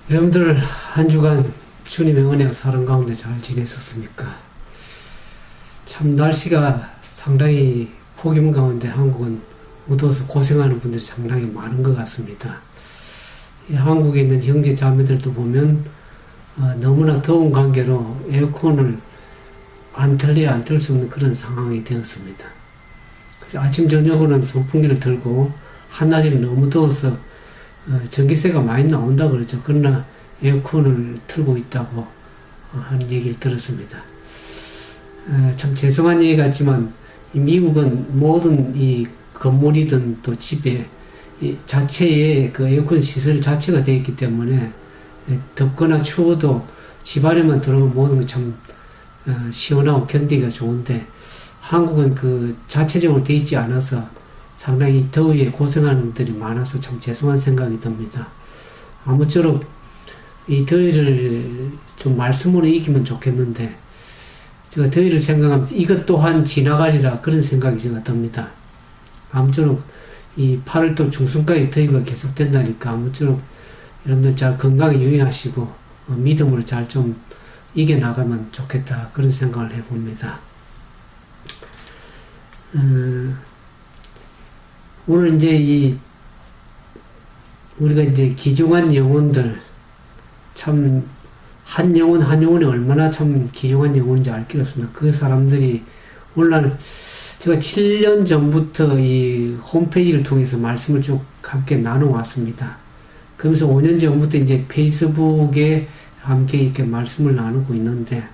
여러분들 한 주간 주님의 은혜와 사랑 가운데 잘 지냈었습니까? 참 날씨가 상당히 폭염 가운데 한국은 무더워서 고생하는 분들이 상당히 많은 것 같습니다. 한국에 있는 형제 자매들도 보면 너무나 더운 관계로 에어컨을 안 틀려야 안 틀 수 없는 그런 상황이 되었습니다. 그래서 아침 저녁으로는 선풍기를 들고 한낮에는 너무 더워서 전기세가 많이 나온다 그러죠. 그러나 에어컨을 틀고 있다고 하는 얘기를 들었습니다. 참 죄송한 얘기 같지만 미국은 모든 이 건물이든 또 집에 이 자체에 그 에어컨 시설 자체가 되어 있기 때문에 덥거나 추워도 집 안에만 들어오면 모든 게 참 시원하고 견디기가 좋은데 한국은 그 자체적으로 되어 있지 않아서 상당히 더위에 고생하는 분들이 많아서 참 죄송한 생각이 듭니다. 아무쪼록 이 더위를 좀 말씀으로 이기면 좋겠는데 제가 더위를 생각하면서 이것 또한 지나가리라 그런 생각이 제가 듭니다. 아무쪼록 이 8월도 중순까지 더위가 계속된다니까 아무쪼록 여러분들 잘 건강에 유의하시고 믿음으로 잘 좀 이겨나가면 좋겠다 그런 생각을 해봅니다. 오늘 이제 우리가 이제 귀중한 영혼들 참 한 영혼 한 영혼이 얼마나 참 귀중한 영혼인지 알 길 없습니다. 그 사람들이 오늘날 제가 7년 전부터 이 홈페이지를 통해서 말씀을 쭉 함께 나눠왔습니다. 그러면서 5년 전부터 이제 페이스북에 함께 이렇게 말씀을 나누고 있는데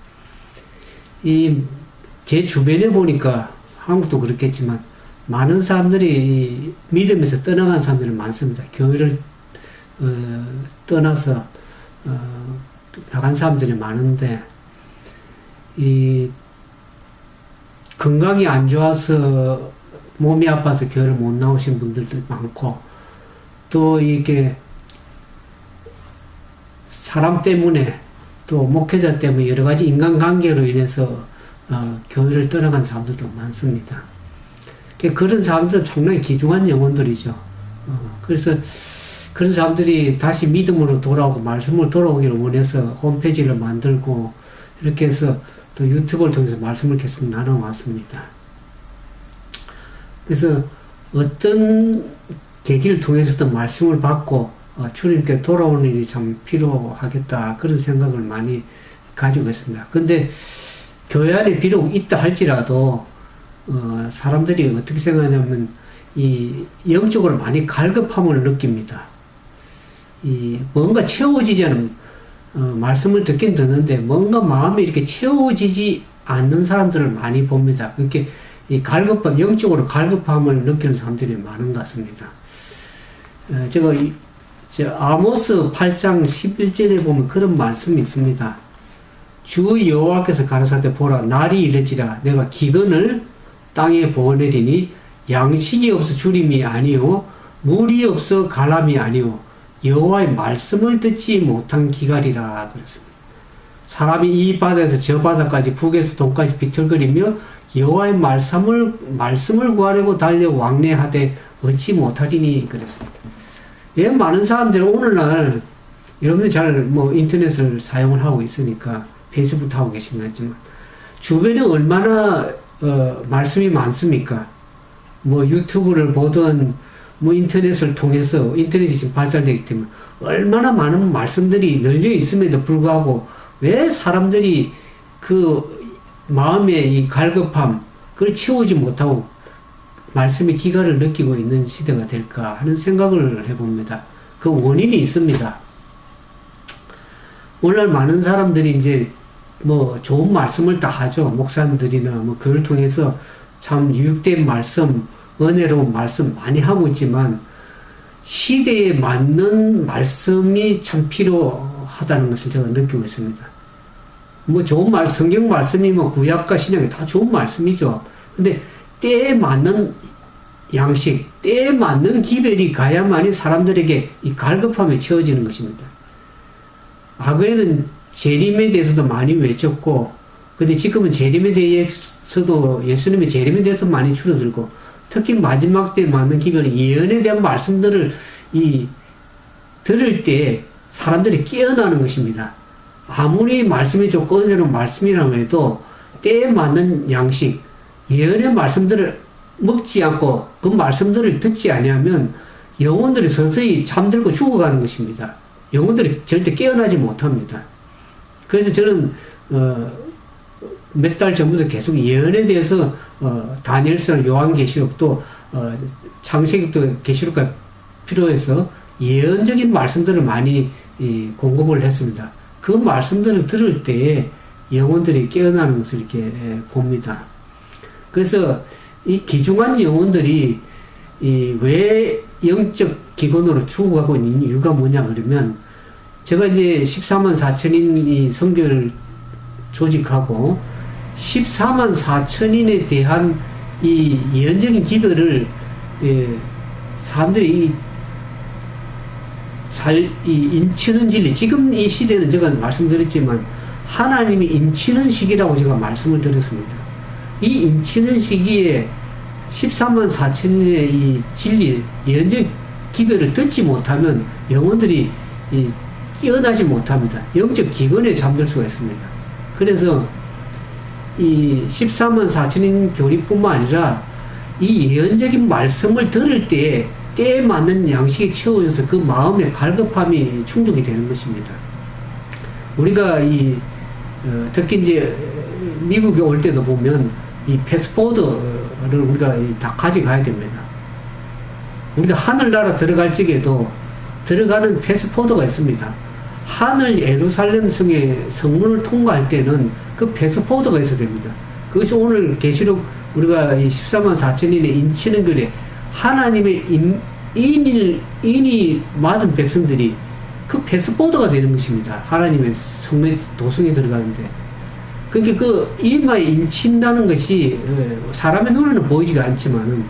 제 주변에 보니까 한국도 그렇겠지만 많은 사람들이 믿음에서 떠나간 사람들이 많습니다. 교회를 떠나서 나간 사람들이 많은데 건강이 안 좋아서 몸이 아파서 교회를 못 나오신 분들도 많고 또 이게 사람 때문에 또 목회자 때문에 여러 가지 인간관계로 인해서 교회를 떠나간 사람들도 많습니다. 그런 사람들은 상당히 귀중한 영혼들이죠. 그래서 그런 사람들이 다시 믿음으로 돌아오고 말씀으로 돌아오기를 원해서 홈페이지를 만들고 이렇게 해서 또 유튜브를 통해서 말씀을 계속 나눠왔습니다. 그래서 어떤 계기를 통해서든 말씀을 받고 주님께 돌아오는 일이 참 필요하겠다 그런 생각을 많이 가지고 있습니다. 근데 교회 안에 비록 있다 할지라도 사람들이 어떻게 생각하냐면 이 영적으로 많이 갈급함을 느낍니다. 뭔가 채워지지 않은 말씀을 듣긴 듣는데 뭔가 마음이 이렇게 채워지지 않는 사람들을 많이 봅니다. 그렇게 이 갈급함, 영적으로 갈급함을 느끼는 사람들이 많은 것 같습니다. 제가 아모스 8장 11절에 보면 그런 말씀이 있습니다. 주 여호와께서 가라사대 보라 날이 이르지라 내가 기근을 땅에 부어내리니 양식이 없어 주림이 아니요 물이 없어 가람이 아니요 여호와의 말씀을 듣지 못한 기갈이라 그랬습니다. 사람이 이 바다에서 저 바다까지 북에서 동까지 비틀거리며 여호와의 말씀을 구하려고 달려 왕래하되 얻지 못하리니 그랬습니다. 예, 많은 사람들이 오늘날 여러분들 잘 인터넷을 사용을 하고 있으니까 페이스북도 하고 계신 거지만 주변에 얼마나 말씀이 많습니까? 유튜브를 보든 인터넷을 통해서 인터넷이 지금 발달되기 때문에 얼마나 많은 말씀들이 널려 있음에도 불구하고 왜 사람들이 그 마음의 이 갈급함 그걸 채우지 못하고 말씀의 기갈을 느끼고 있는 시대가 될까 하는 생각을 해봅니다. 그 원인이 있습니다. 오늘날 많은 사람들이 이제 좋은 말씀을 다 하죠. 목사님들이나 그걸 통해서 참 유익된 말씀, 은혜로운 말씀 많이 하고 있지만 시대에 맞는 말씀이 참 필요하다는 것을 제가 느끼고 있습니다. 좋은 성경 말씀이면 구약과 신약이 다 좋은 말씀이죠. 근데 때에 맞는 양식, 때에 맞는 기별이 가야만이 사람들에게 이 갈급함에 채워지는 것입니다. 과거에는 재림에 대해서도 많이 외쳤고 근데 지금은 재림에 대해서도 예수님의 재림에 대해서 많이 줄어들고 특히 마지막 때 맞는 기별의 예언에 대한 말씀들을 들을 때 사람들이 깨어나는 것입니다. 아무리 말씀이 좋고 은혜로운 말씀이라고 해도 때에 맞는 양식, 예언의 말씀들을 먹지 않고 그 말씀들을 듣지 아니하면 영혼들이 서서히 잠들고 죽어가는 것입니다. 영혼들이 절대 깨어나지 못합니다. 그래서 저는 몇 달 전부터 계속 예언에 대해서 다니엘서, 요한계시록도 창세기도 계시록과 필요해서 예언적인 말씀들을 많이 공급을 했습니다. 그 말씀들을 들을 때에 영혼들이 깨어나는 것을 이렇게 봅니다. 그래서 이 귀중한 영혼들이 왜 영적 기관으로 죽어가고 있는 이유가 뭐냐 그러면, 제가 이제 14만 4천인 이 선교를 조직하고 14만 4천인에 대한 이 예언적인 기별을 사람들이 인치는 진리, 지금 이 시대는 제가 말씀드렸지만 하나님이 인치는 시기라고 제가 말씀을 드렸습니다. 이 인치는 시기에 14만 4천인의 이 진리, 예언적 기별을 듣지 못하면 영혼들이 깨어나지 못합니다. 영적 기근에 잠들 수가 있습니다. 그래서 이 14만 4천인 교리뿐만 아니라 이 예언적인 말씀을 들을 때 때에 맞는 양식이 채워져서 그 마음의 갈급함이 충족이 되는 것입니다. 우리가 특히 이제 미국에 올 때도 보면 이 패스포드를 우리가 다 가져가야 됩니다. 우리가 하늘나라 들어갈 적에도 들어가는 패스포드가 있습니다. 하늘 예루살렘 성의 성문을 통과할 때는 그 패스포드가 있어야 됩니다. 그것이 오늘 계시록 우리가 이 14만 4천인의 인치는 글에 하나님의 인이 맞은 백성들이 그 패스포드가 되는 것입니다. 하나님의 성의 도성에 들어가는데. 그러니까 그 이마에 인친다는 것이 사람의 눈에는 보이지가 않지만은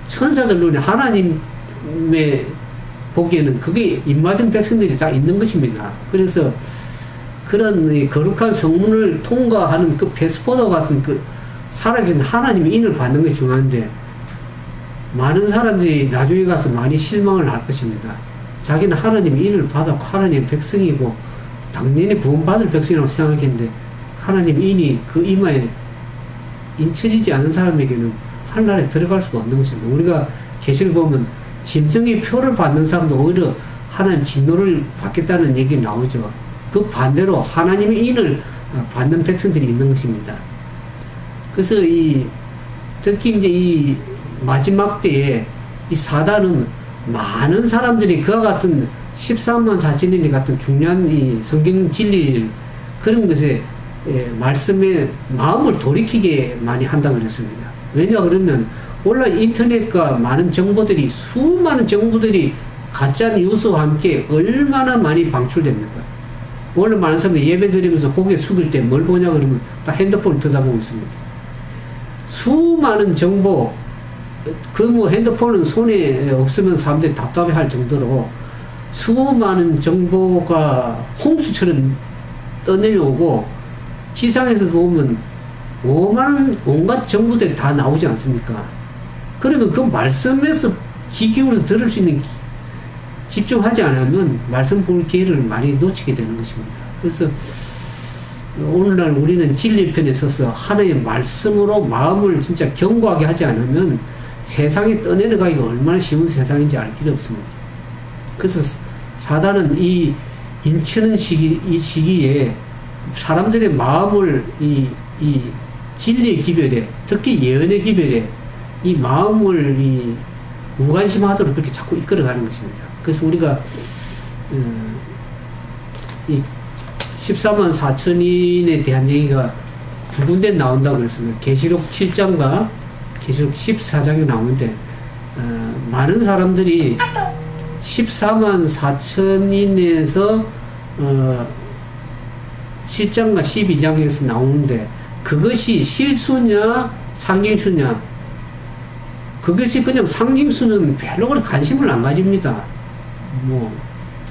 천사들 눈에 하나님의 보기에는 그게 입맞은 백성들이 다 있는 것입니다. 그래서 그런 거룩한 성문을 통과하는 그 패스포드 같은 그 살아계신 하나님의 인을 받는 것이 중요한데, 많은 사람들이 나중에 가서 많이 실망을 할 것입니다. 자기는 하나님의 인을 받았고 하나님의 백성이고 당연히 구원받을 백성이라고 생각했는데, 하나님의 인이 그 이마에 인쳐지지 않은 사람에게는 하늘나라에 들어갈 수가 없는 것입니다. 우리가 계시를 보면 짐승의 표를 받는 사람도 오히려 하나님 진노를 받겠다는 얘기 나오죠. 그 반대로 하나님의 인을 받는 백성들이 있는 것입니다. 그래서 특히 이제 이 마지막 때에 이 사단은 많은 사람들이 그와 같은 13만 4천인이 같은 중요한 이 성경 진리 그런 것에 말씀에 마음을 돌이키게 많이 한다고 그랬습니다. 왜냐 그러면 온라인 인터넷과 많은 정보들이, 수많은 정보들이 가짜 뉴스와 함께 얼마나 많이 방출됩니까? 원래 많은 사람들이 예배 드리면서 고개 숙일 때 뭘 보냐 그러면 다 핸드폰을 들여다보고 있습니다. 수많은 정보, 핸드폰은 손에 없으면 사람들이 답답해 할 정도로 수많은 정보가 홍수처럼 떠내려오고, 지상에서 보면 온갖 정보들이 다 나오지 않습니까? 그러면 그 말씀에서 귀 기울여서 들을 수 있는, 집중하지 않으면 말씀 볼 기회를 많이 놓치게 되는 것입니다. 그래서 오늘날 우리는 진리편에 서서 하나님의 말씀으로 마음을 진짜 견고하게 하지 않으면 세상에 떠내려가기가 얼마나 쉬운 세상인지 알 길이 없습니다. 그래서 사단은 이 인치는 이 시기에 사람들의 마음을 이 진리의 기별에, 특히 예언의 기별에 이 마음을 무관심하도록 그렇게 자꾸 이끌어가는 것입니다. 그래서 우리가 이 14만 4천인에 대한 얘기가 두 군데 나온다고 그랬습니다. 계시록 7장과 계시록 14장에 나오는데, 많은 사람들이 14만 4천인에서 7장과 12장에서 나오는데 그것이 실수냐 상징수냐, 그것이 그냥 상징수는 별로 그렇게 관심을 안 가집니다.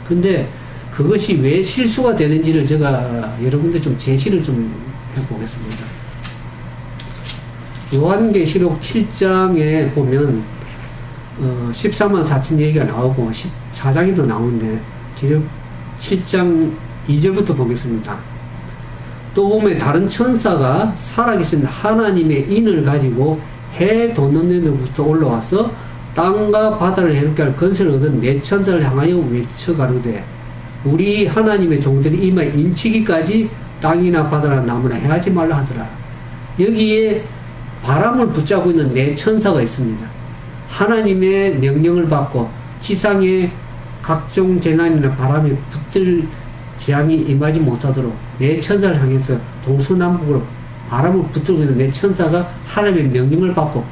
근데 그것이 왜 실수가 되는지를 제가 여러분들 좀 제시를 좀 해보겠습니다. 요한계시록 7장에 보면 14만 4천 얘기가 나오고 14장에도 나오는데, 계속 7장 2절부터 보겠습니다. 또 보면 다른 천사가 살아계신 하나님의 인을 가지고 해 도는 데로부터 올라와서 땅과 바다를 해롭게 할 건설을 얻은 네 천사를 향하여 외쳐 가로되 우리 하나님의 종들이 이마에 인치기까지 땅이나 바다나 나무나 해하지 말라 하더라. 여기에 바람을 붙잡고 있는 네 천사가 있습니다. 하나님의 명령을 받고 지상에 각종 재난이나 바람에 붙들 재앙이 임하지 못하도록 네 천사를 향해서 동서남북으로 바람을 붙들고 있는 네 천사가 하나님의 명령을 받고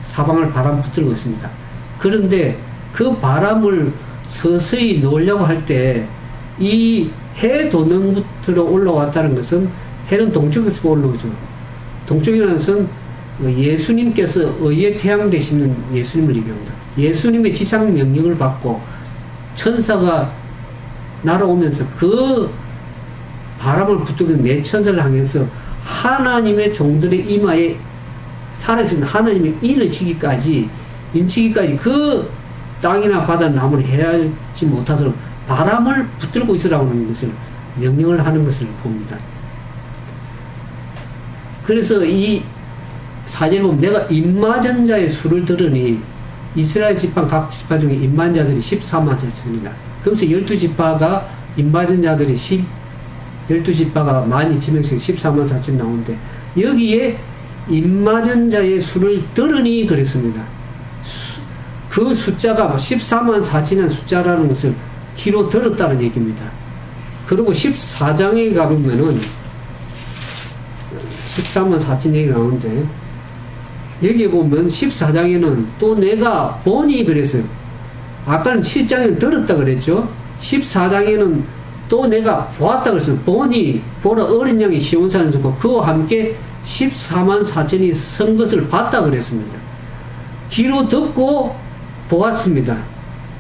사방을 바람 붙들고 있습니다. 그런데 그 바람을 서서히 놓으려고 할 때 이 해 도는부터 올라왔다는 것은 해는 동쪽에서 올라오죠. 동쪽이라는 것은 예수님께서 의의 태양 되시는 예수님을 얘기합니다. 예수님의 지상 명령을 받고 천사가 날아오면서 그 바람을 붙들고 있는 네 천사를 향해서 하나님의 종들의 이마에 살아계신 하나님의 인을 치기까지 인치기까지 그 땅이나 바다 나무를 해하지 못하도록 바람을 붙들고 있으라고 하는 것을 명령을 하는 것을 봅니다. 그래서 이 사제를 보면 내가 임마전자의 수를 들으니 이스라엘 지파 각 지파 중에 임만자들이 14만 4천이라. 그러면서 12지파가 임마전자들이 12지파가 12,000명씩 14만 4천 나오는데 여기에 임마전자의 수를 들으니 그랬습니다. 그 숫자가 14만 4천이라는 숫자라는 것을 귀로 들었다는 얘기입니다. 그리고 14장에 가보면은 14만 4천 얘기 나오는데 여기에 보면 14장에는 또 내가 보니 그랬어요. 아까는 7장에는 들었다 그랬죠. 14장에는 또 내가 보았다 그랬어요. 보니 보라 어린 양이 시온산에 섰고 그와 함께 14만 4천이 선 것을 봤다 그랬습니다. 귀로 듣고 보았습니다.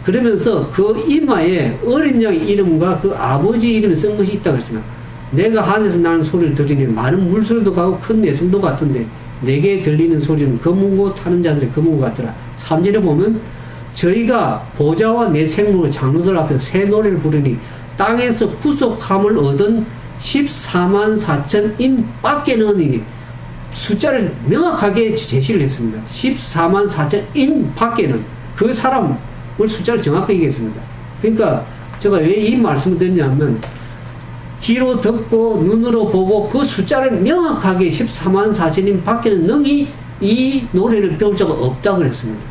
그러면서 그 이마에 어린 양의 이름과 그 아버지 이름을 쓴 것이 있다 그랬습니다. 내가 하늘에서 나는 소리를 들으니 많은 물소리도 가고 큰 내성도 같은데 내게 들리는 소리는 검은고 타는 자들의 검은고 같더라. 3절에 보면 저희가 보좌와 내 생물의 장로들 앞에서 새 노래를 부르니 땅에서 구속함을 얻은 14만 4천인 밖에는 숫자를 명확하게 제시를 했습니다. 14만 4천인 밖에는 그 사람을 숫자를 정확하게 얘기했습니다. 그러니까 제가 왜 이 말씀을 드리냐면 귀로 듣고 눈으로 보고 그 숫자를 명확하게 14만 4천인 밖에는 능히 이 노래를 배울 자가 없다고 그랬습니다.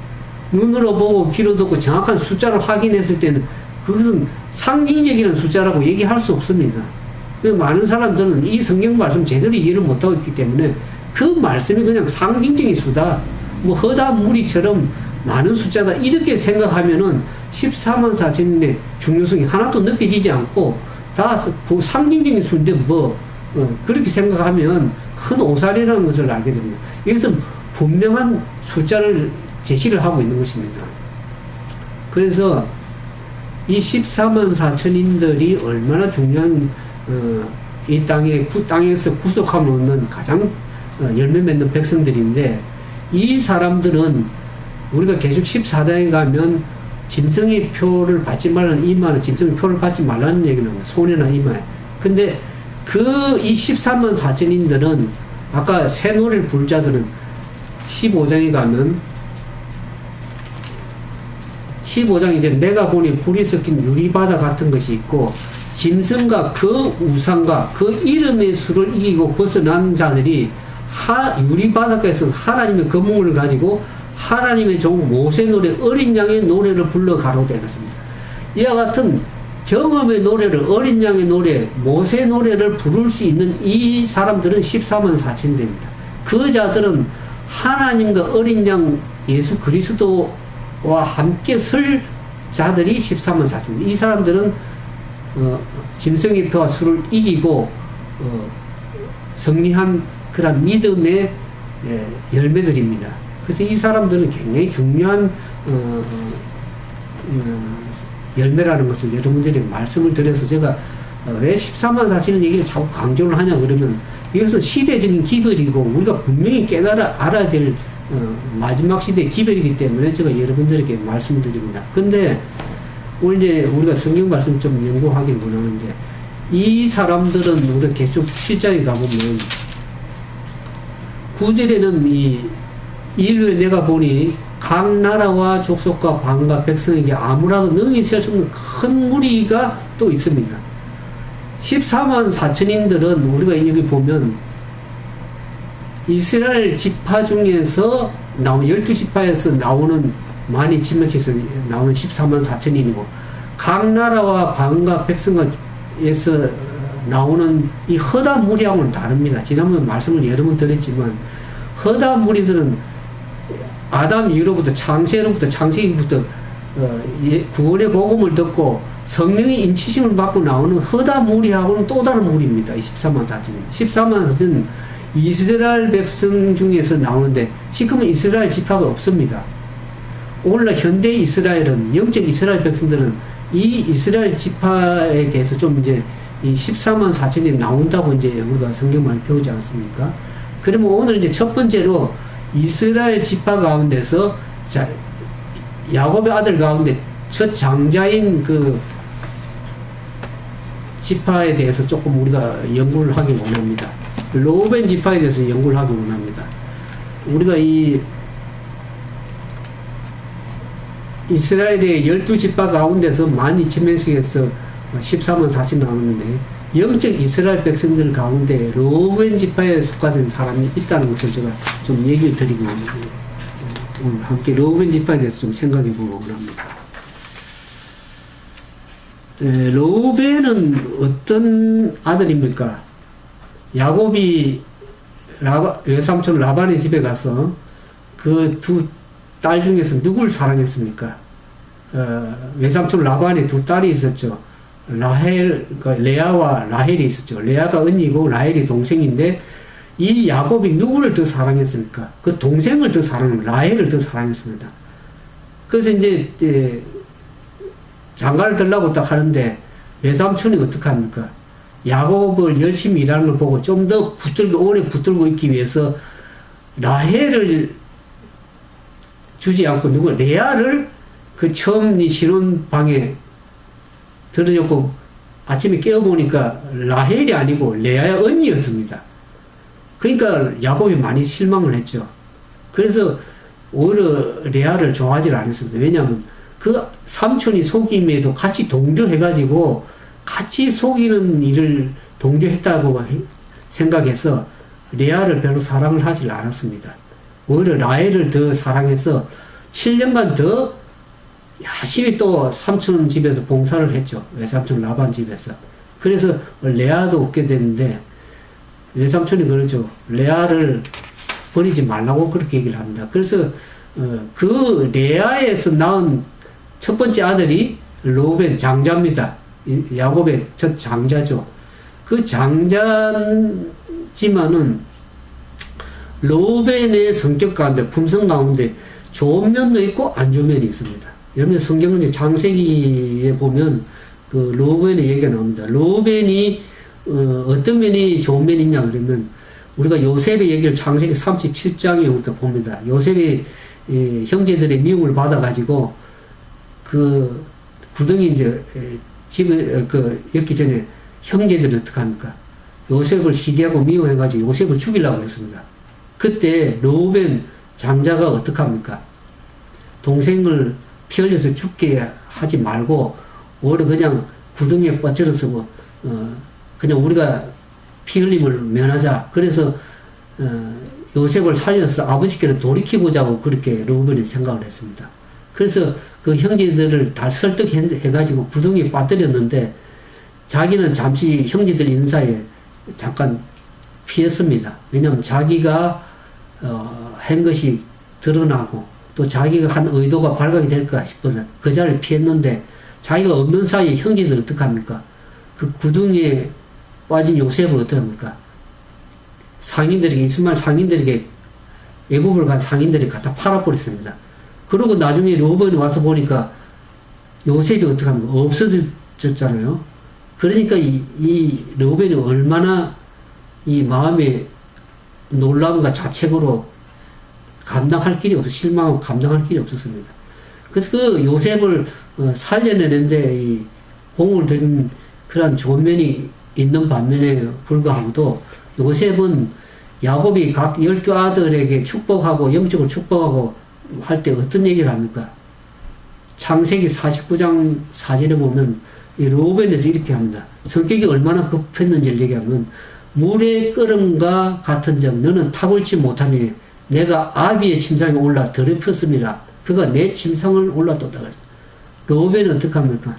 눈으로 보고 귀로 듣고 정확한 숫자를 확인했을 때는 그것은 상징적인 숫자라고 얘기할 수 없습니다. 많은 사람들은 이 성경 말씀 제대로 이해를 못하고 있기 때문에 그 말씀이 그냥 상징적인 수다, 뭐 허다 무리처럼 많은 숫자다 이렇게 생각하면은 14만 4천의 중요성이 하나도 느껴지지 않고 다 그 상징적인 수인데 그렇게 생각하면 큰 오산이라는 것을 알게 됩니다. 이것은 분명한 숫자를 제시를 하고 있는 것입니다. 그래서 이 14만 4천인들이 얼마나 중요한 이 땅에서 구속함을 얻는 가장 열매 맺는 백성들인데 이 사람들은 우리가 계속 14장에 가면 짐승의 표를 받지 말라는 이마는 짐승의 표를 받지 말라는 얘기는 손해나 이마에. 근데 이 14만 4천인들은 아까 새 노래를 부를 자들은 15장에 가면 15장 이제 내가 보니 불이 섞인 유리바다 같은 것이 있고 짐승과 그 우상과 그 이름의 수를 이기고 벗어난 자들이 유리바닷가에서 하나님의 검문을 가지고 하나님의 종 모세 노래 어린 양의 노래를 불러 가로되 그렇습니다. 이와 같은 경험의 노래를 어린 양의 노래 모세 노래를 부를 수 있는 이 사람들은 14만 4천대입니다. 그 자들은 하나님과 어린 양 예수 그리스도와 함께 설 자들이 14만 4천입니다. 이 사람들은 짐승의 표와 수를 이기고 승리한 그런 믿음의 열매들입니다. 그래서 이 사람들은 굉장히 중요한 열매라는 것을 여러분들이 말씀을 드려서 제가 왜 14만 4천의 얘기를 자꾸 강조를 하냐 그러면 이것은 시대적인 기별이고 우리가 분명히 알아야 될 마지막 시대의 기별이기 때문에 제가 여러분들에게 말씀드립니다. 근데 오늘 이제 우리가 성경 말씀 좀 연구하길 원하는데, 이 사람들은 우리가 계속 7장에 가보면, 9절에는 이 인류에 내가 보니 각 나라와 족속과 방과 백성에게 아무라도 능히 셀 수 없는 큰 무리가 또 있습니다. 14만 4천인들은 우리가 여기 보면 이스라엘 지파 중에서 나오는 12지파에서 나오는 많이 지명해서 나오는 14만 4천인이고, 각 나라와 방과 백성에서 나오는 이 허다 무리하고는 다릅니다. 지난번에 말씀을 여러 번 드렸지만, 허다 무리들은 아담 이후로부터 창세기부터 구원의 복음을 듣고 성령의 인치심을 받고 나오는 허다 무리하고는 또 다른 무리입니다. 14만 4천. 14만 4천 이스라엘 백성 중에서 나오는데, 지금은 이스라엘 지파가 없습니다. 오늘날 현대 이스라엘은, 영적 이스라엘 백성들은 이 이스라엘 지파에 대해서 좀 이제 이 14만 4천이 나온다고 이제 우리가 성경만 배우지 않습니까? 그러면 오늘 이제 첫 번째로 이스라엘 지파 가운데서 야곱의 아들 가운데 첫 장자인 그 지파에 대해서 조금 우리가 연구를 하기 원합니다. 로벤 지파에 대해서 연구를 하기 원합니다. 우리가 이 이스라엘의 12지파 가운데서 많이 지명식에서 14만 4천 나오는데, 영적 이스라엘 백성들 가운데 로벤 지파에 속하는 사람이 있다는 것을 제가 좀 얘기를 드리고 오늘 함께 로벤 지파에 대해서 좀 생각해 보고 합니다. 로벤은 어떤 아들입니까? 야곱이 외삼촌 라반의 집에 가서 그 두 딸 중에서 누굴 사랑했습니까? 외삼촌 라반의 두 딸이 있었죠. 레아와 라헬이 있었죠. 레아가 언니고 라헬이 동생인데, 이 야곱이 누구를 더 사랑했습니까? 그 동생을 더 라헬을 더 사랑했습니다. 그래서 이제 장가를 들라고 딱 하는데, 외삼촌이 어떻게 합니까? 야곱을 열심히 일하는 걸 보고 좀 더 오래 붙들고 있기 위해서 라헬을 주지 않고 레아를 그 처음 이 신혼방에 들어줬고, 아침에 깨어보니까 라헬이 아니고 레아의 언니였습니다. 그러니까 야곱이 많이 실망을 했죠. 그래서 오히려 레아를 좋아하지 않았습니다. 왜냐하면 그 삼촌이 속임에도 같이 동조해가지고 같이 속이는 일을 동조했다고 생각해서 레아를 별로 사랑을 하지 않았습니다. 오히려 라헬을 더 사랑해서 7년간 더 열심히 또 삼촌 집에서 봉사를 했죠. 외삼촌 라반 집에서. 그래서 레아도 얻게 됐는데, 외삼촌이 그러죠. 레아를 버리지 말라고 그렇게 얘기를 합니다. 그래서 그 레아에서 낳은 첫 번째 아들이 로벤 장자입니다. 야곱의 첫 장자죠. 그 장자지만은 로벤의 성격 가운데, 품성 가운데 좋은 면도 있고 안 좋은 면이 있습니다. 여러분 성경은 창세기에 보면 그 로벤의 얘기가 나옵니다. 로벤이 어떤 면이 좋은 면이 있냐 그러면, 우리가 요셉의 얘기를 창세기 37장에 우리가 봅니다. 요셉이 형제들의 미움을 받아가지고 그 구덩이 이제 집에 였기 전에 형제들이 어떻게 합니까? 요셉을 시기하고 미워해가지고 요셉을 죽이려고 했습니다. 그때 로벤 장자가 어떻게 합니까? 동생을 피 흘려서 죽게 하지 말고 오히려 그냥 구덩이에 빠뜨려서 그냥 우리가 피 흘림을 면하자. 그래서 요셉을 살려서 아버지께로 돌이키고자 하고 그렇게 로벤이 생각을 했습니다. 그래서 그 형제들을 다 설득해가지고 구덩이에 빠뜨렸는데, 자기는 잠시 형제들 있는 사이에 잠깐 피했습니다. 왜냐하면 자기가 한 것이 드러나고 또 자기가 한 의도가 발각이 될까 싶어서 그 자리를 피했는데, 자기가 없는 사이에 형제들 어떻게 합니까? 그 구덩이에 빠진 요셉을 어떻게 합니까? 상인들에게, 이스마엘 상인들에게, 애굽을 간 상인들이 갖다 팔아버렸습니다. 그러고 나중에 로벤이 와서 보니까 요셉이 어떻게 합니까? 없어졌잖아요. 그러니까 이 로벤이 얼마나 이 마음의 놀라움과 자책으로 감당할 길이 실망하고 감당할 길이 없었습니다. 그래서 그 요셉을 살려내는데 이 공을 들인 그런 좋은 면이 있는 반면에 불구하고도 요셉은 야곱이 각 12아들에게 축복하고 영적으로 축복하고 할 때 어떤 얘기를 합니까? 창세기 49장 4절에 보면 이 르우벤에서 이렇게 합니다. 성격이 얼마나 급했는지를 얘기하면 물의 끓음과 같은 점 너는 탁월치 못하니 내가 아비의 침상에 올라 더럽혔습니다. 그가 내 침상을 올라떴다. 르우벤은 어떻게 합니까?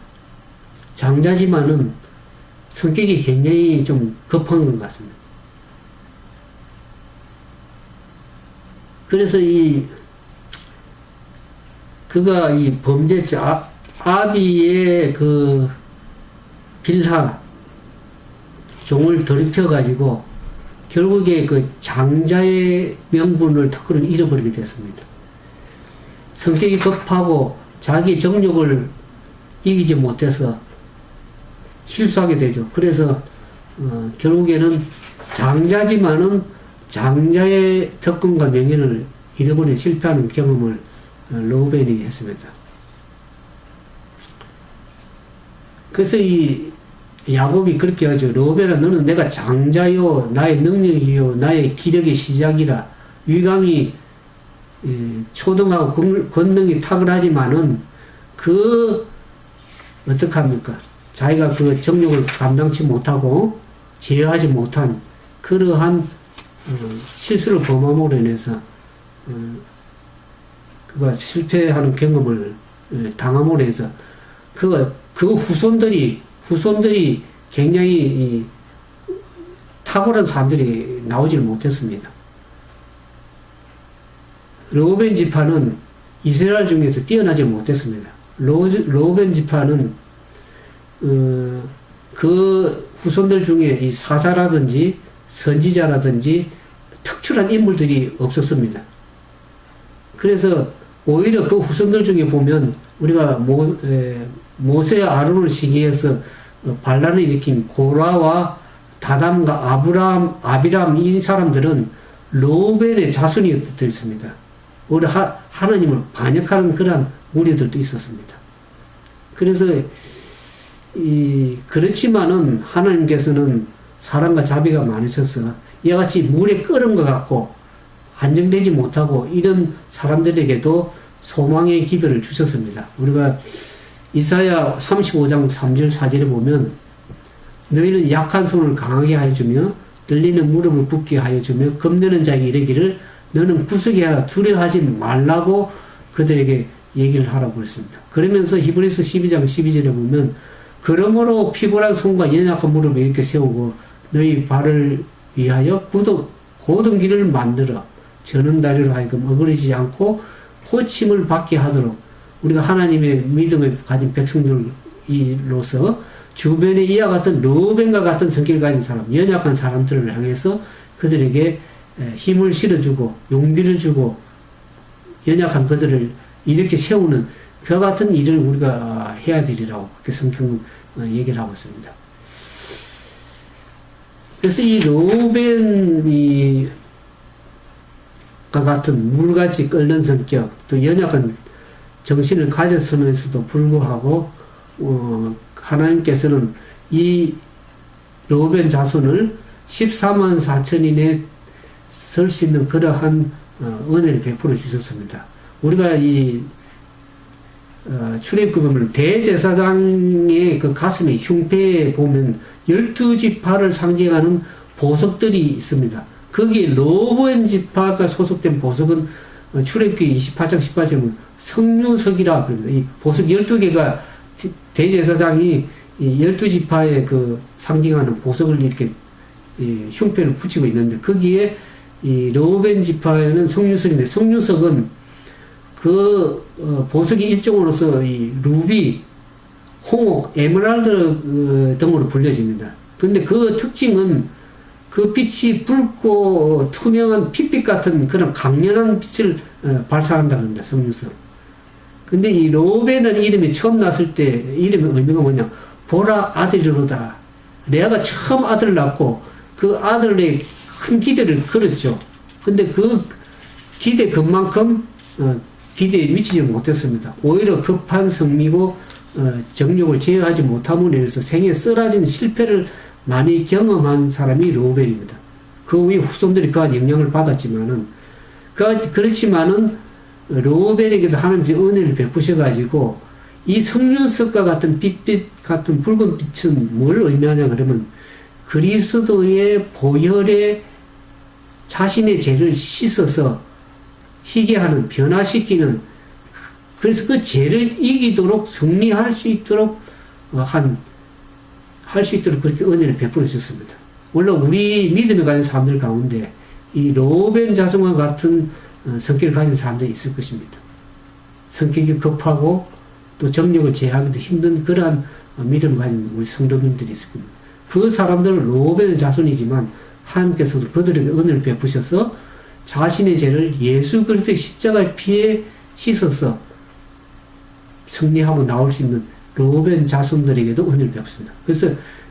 장자지만은 성격이 굉장히 좀 급한 것 같습니다. 그래서 그가 이 범죄자, 아비의 그 빌하, 종을 더럽혀가지고 결국에 그 장자의 명분을 턱걸이 잃어버리게 됐습니다. 성격이 급하고 자기 정욕을 이기지 못해서 실수하게 되죠. 그래서 결국에는 장자지만은 장자의 특권과 명예를 잃어버리는 실패하는 경험을 르우벤이 했습니다. 그래서 이 야곱이 그렇게 하죠. 르우벤아 너는 내가 장자요 나의 능력이요 나의 기력의 시작이라. 위강이 초등하고 권능이 탁월하지만은 어떡합니까? 자기가 그 정욕을 감당치 못하고 제어하지 못한 그러한 실수를 범함으로 인해서 그가 실패하는 경험을 당함으로 해서 그 후손들이 굉장히 탁월한 사람들이 나오질 못했습니다. 르우벤 지파는 이스라엘 중에서 뛰어나지 못했습니다. 르우벤 지파는 그 후손들 중에 이 사사라든지 선지자라든지 특출한 인물들이 없었습니다. 그래서 오히려 그 후손들 중에 보면 우리가 모세 아론을 시기해서 반란을 일으킨 고라와 다담과 아비람 이 사람들은 르우벤의 자손이 있습니다. 오히려 하나님을 반역하는 그런 무리들도 있었습니다. 그래서 그렇지만은 하나님께서는 사랑과 자비가 많으셔서 이와 같이 물에 끓은 것 같고 안정되지 못하고 이런 사람들에게도 소망의 기별을 주셨습니다. 우리가 이사야 35장 3절 4절에 보면 너희는 약한 손을 강하게 하여 주며 떨리는 무릎을 굳게 하여 주며 겁내는 자에게 이르기를 너는 구속이 하라 두려워하지 말라고 그들에게 얘기를 하라고 그랬습니다. 그러면서 히브리서 12장 12절에 보면 그러므로 피곤한 손과 연약한 무릎을 이렇게 세우고 너희 발을 위하여 고든 길을 만들어 저는 다리로 하여금 어그러지지 않고 호침을 받게 하도록 우리가 하나님의 믿음을 가진 백성들로서 주변에 이와 같은 르우벤과 같은 성격을 가진 사람, 연약한 사람들을 향해서 그들에게 힘을 실어주고 용기를 주고 연약한 그들을 이렇게 세우는 그와 같은 일을 우리가 해야 되리라고 그렇게 성경은 얘기를 하고 있습니다. 그래서 이 르우벤과 같은 물같이 끓는 성격, 또 연약한 정신을 가졌으면서도 불구하고 하나님께서는 이 르우벤 자손을 14만 4천인에 설 수 있는 그러한 은혜를 베풀어 주셨습니다. 우리가 출애굽을 대제사장의 그 가슴에 흉패에 보면 12지파를 상징하는 보석들이 있습니다. 거기에 르우벤 지파가 소속된 보석은 출애굽기 28장 18절은 성류석이라 그럽니다. 이 보석 12개가 대제사장이 12지파의 그 상징하는 보석을 이렇게 흉패를 붙이고 있는데 거기에 이 르우벤 지파에는 성류석인데 성류석은 그 보석의 일종으로서 이 루비, 홍옥, 에메랄드 등으로 불려집니다. 근데 그 특징은 그 빛이 붉고 투명한 핏빛 같은 그런 강렬한 빛을 발산한다고 합니다. 성류석. 근데 이 르우벤이라는 이름이 처음 났을 때 이름의 의미가 뭐냐? 보라 아들이로다. 레아가 처음 아들을 낳고 그 아들의 큰 기대를 걸었죠. 근데 그 기대 그만큼 기대에 미치지 못했습니다. 오히려 급한 성미고 정욕을 제어하지 못함으로 인해서 생에 쓰라진 실패를 많이 경험한 사람이 르우벤입니다. 그 후에 후손들이 그한 영향을 받았지만은 그렇지만은 르우벤에게도 하나님께서 은혜를 베푸셔가지고 이 성윤석과 같은 빛빛 같은 붉은 빛은 뭘 의미하냐 그러면 그리스도의 보혈에 자신의 죄를 씻어서 희게 하는, 변화시키는, 그래서 그 죄를 이기도록 승리할 수 있도록 할 수 있도록 그렇게 은혜를 베풀어 주셨습니다. 물론 우리 믿음에 가진 사람들 가운데 이 르우벤 자손과 같은 성격을 가진 사람들이 있을 것입니다. 성격이 급하고 또 정력을 제어하기도 힘든 그러한 믿음을 가진 우리 성도님들이 있을 겁니다. 그 사람들은 르우벤의 자손이지만 하나님께서도 그들에게 은혜를 베푸셔서 자신의 죄를 예수 그리스도의 십자가의 피에 씻어서 승리하고 나올 수 있는 르우벤 자손들에게도 은혜를 베푸습니다. 그래서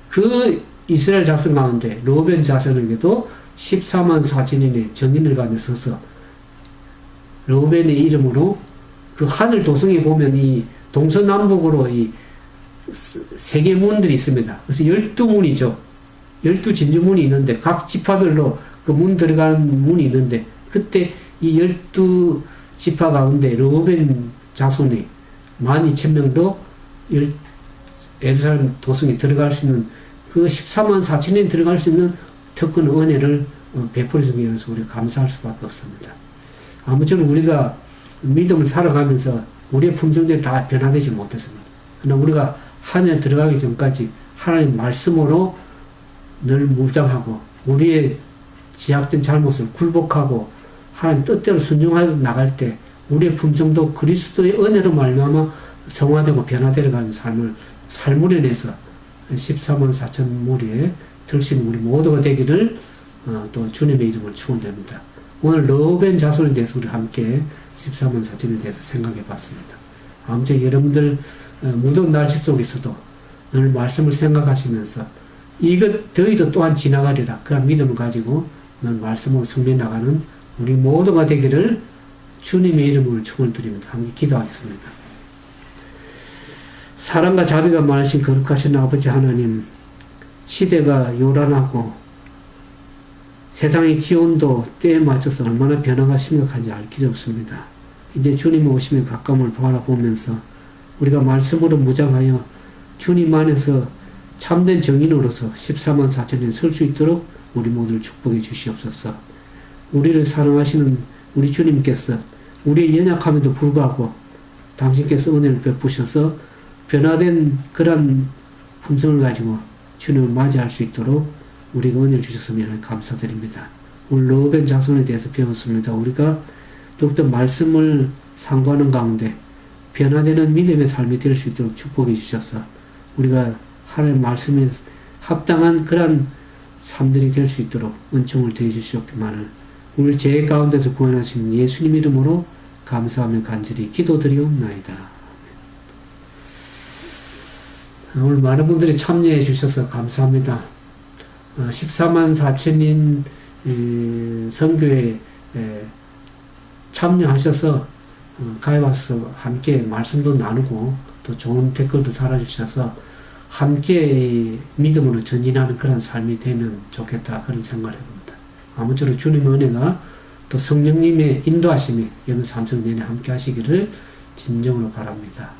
그 이스라엘 자손 가운데 르우벤 자손에게도 14만 4천인의 정인을 가운데 서서 르우벤의 이름으로 그 하늘 도성에 보면 이 동서남북으로 이 세 개 문들이 있습니다. 그래서 12문이죠. 12진주문이 있는데 각 지파별로 그 문 들어가는 문이 있는데 그때 이 12지파 가운데 르우벤 자손이 12,000명도 예루살렘 도성에 들어갈 수 있는 그 14만 4천인에 들어갈 수 있는 특권 은혜를 베풀어 주면서 우리가 감사할 수밖에 없습니다. 아무쪼록 우리가 믿음을 살아가면서 우리의 품성들이 다 변화되지 못했습니다. 그러나 우리가 하늘에 들어가기 전까지 하나님 말씀으로 늘 무장하고 우리의 지약된 잘못을 굴복하고 하나님 뜻대로 순종하여 나갈 때 우리의 품성도 그리스도의 은혜로 말미암아 성화되고 변화되어가는 삶을 내서 14만 4천 무리에 들 수 있는 우리 모두가 되기를 또 주님의 이름을 축원드립니다. 오늘 르우벤 자손에 대해서 우리 함께 14만 4천에 대해서 생각해 봤습니다. 아무쪼록 여러분들 무더운 날씨 속에서도 늘 말씀을 생각하시면서 이것 더위도 또한 지나가리라 그런 믿음을 가지고 늘 말씀으로 승리해 나가는 우리 모두가 되기를 주님의 이름으로 축원드립니다. 함께 기도하겠습니다. 사랑과 자비가 많으신 거룩하신 아버지 하나님, 시대가 요란하고 세상의 기온도 때에 맞춰서 얼마나 변화가 심각한지 알 길이 없습니다. 이제 주님 오시면 가까움을 바라보면서 우리가 말씀으로 무장하여 주님 안에서 참된 정인으로서 14만 4천에 설 수 있도록 우리 모두를 축복해 주시옵소서. 우리를 사랑하시는 우리 주님께서 우리의 연약함에도 불구하고 당신께서 은혜를 베푸셔서 변화된 그런 품성을 가지고 주님을 맞이할 수 있도록 우리가 은혜를 주셨으면 감사드립니다. 오늘 르우벤 자손에 대해서 배웠습니다. 우리가 더욱더 말씀을 상고하는 가운데 변화되는 믿음의 삶이 될 수 있도록 축복해 주셔서 우리가 하나님의 말씀에 합당한 그런 삶들이 될 수 있도록 은총을 더해 주시옵기만을 우리 죄 가운데서 구원하신 예수님 이름으로 감사하며 간절히 기도드리옵나이다. 오늘 많은 분들이 참여해 주셔서 감사합니다. 14만 4천인 선교에 참여하셔서 가입하셔서 함께 말씀도 나누고 또 좋은 댓글도 달아주셔서 함께 믿음으로 전진하는 그런 삶이 되면 좋겠다 그런 생각을 해봅니다. 아무쪼록 주님의 은혜가 또 성령님의 인도하심이 여러분 삶 속 내내 함께 하시기를 진정으로 바랍니다.